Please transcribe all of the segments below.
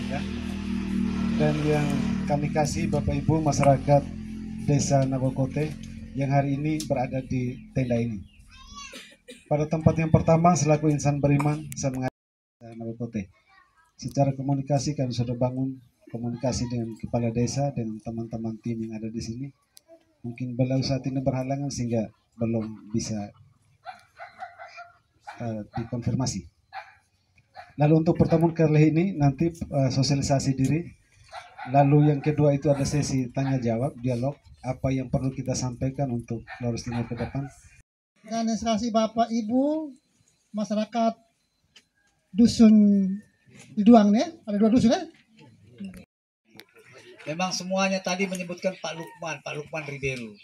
ya. Dan yang kami kasih Bapak Ibu masyarakat Desa Nagokote yang hari ini berada di tenda ini. Pada tempat yang pertama selaku insan beriman saya mengajak Nagokote. Secara komunikasi kami sudah bangun komunikasi dengan kepala desa dengan teman-teman tim yang ada di sini. Mungkin beliau saat ini berhalangan sehingga belum bisa dikonfirmasi. Lalu untuk pertemuan kali ini nanti sosialisasi diri. Lalu yang kedua itu ada sesi tanya jawab, dialog, apa yang perlu kita sampaikan untuk Flores Timur ke depan. Dan inspirasi Bapak Ibu masyarakat dusun Liduang ya, ada 2 dusun ya. Memang semuanya tadi menyebutkan Pak Lukman Ribeiro.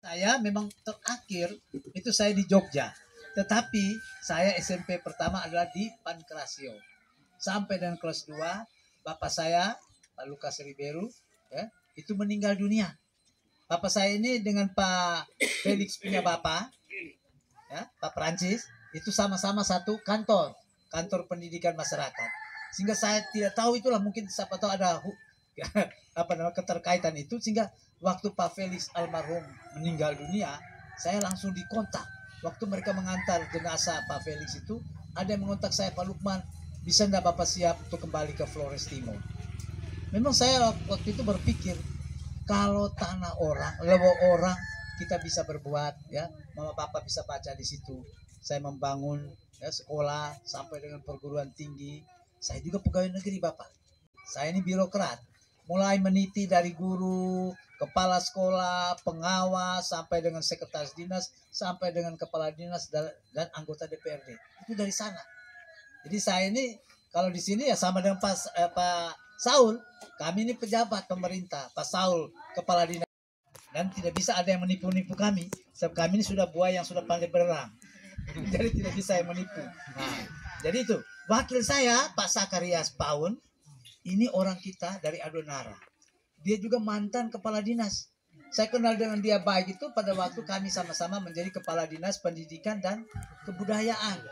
Saya memang terakhir itu saya di Jogja. Tetapi saya SMP pertama adalah di Pankrasio. Sampai dengan kelas 2, bapak saya, Pak Lukas Ribeiro, ya, itu meninggal dunia. Bapak saya ini dengan Pak Felix punya bapak, ya, Pak Prancis, itu sama-sama satu kantor pendidikan masyarakat. Sehingga saya tidak tahu itulah mungkin siapa tahu ada keterkaitan itu, sehingga waktu Pak Felix almarhum meninggal dunia, saya langsung dikontak. Waktu mereka mengantar jenazah Pak Felix itu, ada yang mengontak saya, Pak Lukman, bisa enggak Bapak siap untuk kembali ke Flores Timur? Memang saya waktu itu berpikir, kalau tanah orang, lewo orang, kita bisa berbuat, ya, mama papa bisa baca di situ. Saya membangun ya, sekolah sampai dengan perguruan tinggi. Saya juga pegawai negeri Bapak. Saya ini birokrat. Mulai meniti dari guru, kepala sekolah, pengawas, sampai dengan sekretaris dinas, sampai dengan kepala dinas dan anggota DPRD. Itu dari sana. Jadi saya ini kalau di sini ya sama dengan Pak Saul. Kami ini pejabat pemerintah. Pak Saul kepala dinas. Dan tidak bisa ada yang menipu-nipu kami. Sebab kami ini sudah buaya yang sudah pandai berang. Jadi tidak bisa yang menipu. Nah, jadi itu wakil saya Pak Sakarias Paun. Ini orang kita dari Adonara. Dia juga mantan kepala dinas. Saya kenal dengan dia baik itu pada waktu kami sama-sama menjadi kepala dinas pendidikan dan kebudayaan.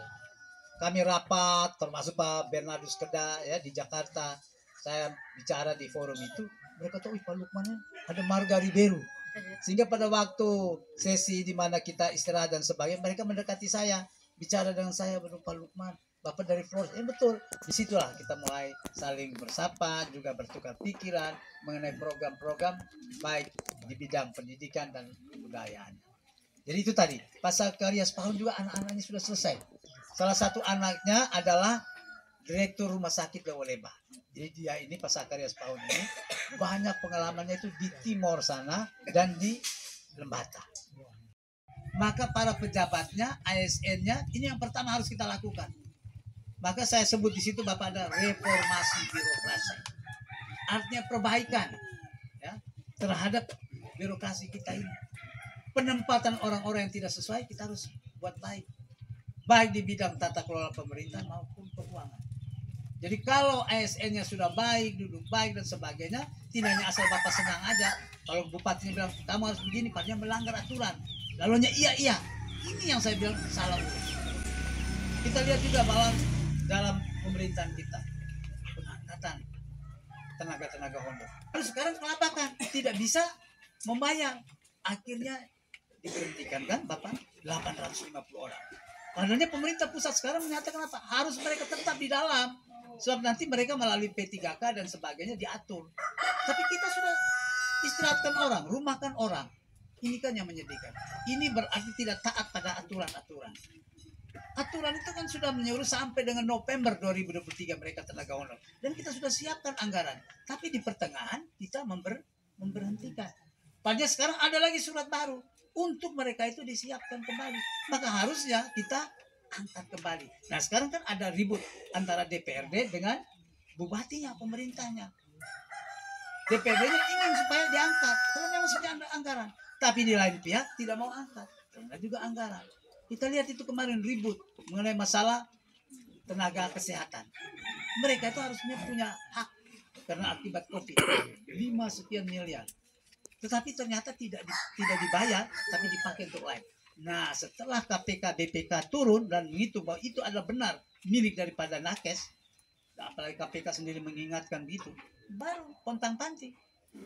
Kami rapat, termasuk Pak Bernardus Keda ya di Jakarta. Saya bicara di forum itu, mereka tahu Pak Lukman ada Marga Ribeiro. Sehingga pada waktu sesi di mana kita istirahat dan sebagainya, mereka mendekati saya, bicara dengan saya, Pak Lukman, Bapak dari Flores. Betul. Disitulah kita mulai saling bersapa, juga bertukar pikiran mengenai program-program baik di bidang pendidikan dan kebudayaan. Jadi itu tadi, Pak Sakarias Paun juga anak-anaknya sudah selesai. Salah satu anaknya adalah Direktur Rumah Sakit Lewoleba. Jadi dia ini Pak Sakarias Paun ini banyak pengalamannya itu di Timor sana dan di Lembata. Maka para pejabatnya, ASN-nya, ini yang pertama harus kita lakukan. Maka saya sebut di situ Bapak ada reformasi birokrasi. Artinya perbaikan ya, terhadap birokrasi kita ini. Penempatan orang-orang yang tidak sesuai kita harus buat baik. Baik di bidang tata kelola pemerintahan maupun keuangan. Jadi kalau ASN-nya sudah baik, duduk baik dan sebagainya, tidak hanya asal Bapak senang aja. Kalau bupatinya bilang kamu harus begini, padahal melanggar aturan. Lalunya iya. Ini yang saya bilang salah urus. Kita lihat juga bahwa dalam pemerintahan kita pengangkatan tenaga honor. Lalu sekarang kenapa kan tidak bisa membayar? Akhirnya diberhentikan kan Bapak 850 orang. Padahal pemerintah pusat sekarang menyatakan apa? Harus mereka tetap di dalam. Sebab nanti mereka melalui P3K dan sebagainya diatur. Tapi kita sudah istirahatkan orang, rumahkan orang. Ini kan yang menyedihkan. Ini berarti tidak taat pada aturan-aturan. Aturan itu kan sudah menyuruh sampai dengan November 2023 mereka tenaga honor. Dan kita sudah siapkan anggaran. Tapi di pertengahan kita memberhentikan. Padahal sekarang ada lagi surat baru. Untuk mereka itu disiapkan kembali. Maka harusnya kita angkat kembali. Nah sekarang kan ada ribut antara DPRD dengan bupatinya, pemerintahnya. DPRD-nya ingin supaya diangkat. Karena memang sudah ada anggaran. Tapi di lain pihak tidak mau angkat. Karena juga anggaran. Kita lihat itu kemarin ribut mengenai masalah tenaga kesehatan. Mereka itu harusnya punya hak karena akibat COVID 5 sekian miliar. Tetapi ternyata tidak dibayar, tapi dipakai untuk lain. Nah, setelah KPK BPK turun dan menghitung bahwa itu adalah benar milik daripada nakes, apalagi KPK sendiri mengingatkan begitu, baru pontang panting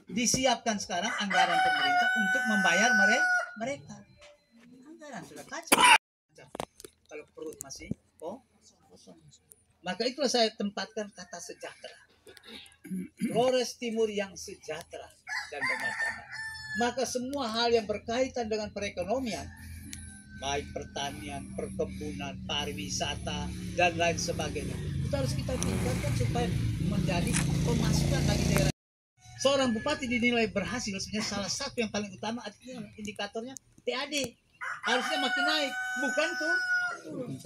disiapkan sekarang anggaran pemerintah untuk membayar mereka. Anggaran sudah kacau. Kalau perut masih kosong. Maka itulah saya tempatkan kata sejahtera. Flores Timur yang sejahtera dan bermartabat. Maka semua hal yang berkaitan dengan perekonomian, baik pertanian, perkebunan, pariwisata, dan lain sebagainya, itu harus kita tingkatkan supaya menjadi pemasukan bagi daerah. Seorang bupati dinilai berhasil, sebenarnya salah satu yang paling utama artinya indikatornya TAD. Harusnya makin naik, bukan tuh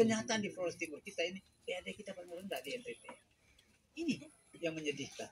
kenyataan di Flores Timur kita ini TAD kita paling rendah di NTT. Ini yang menyedihkan.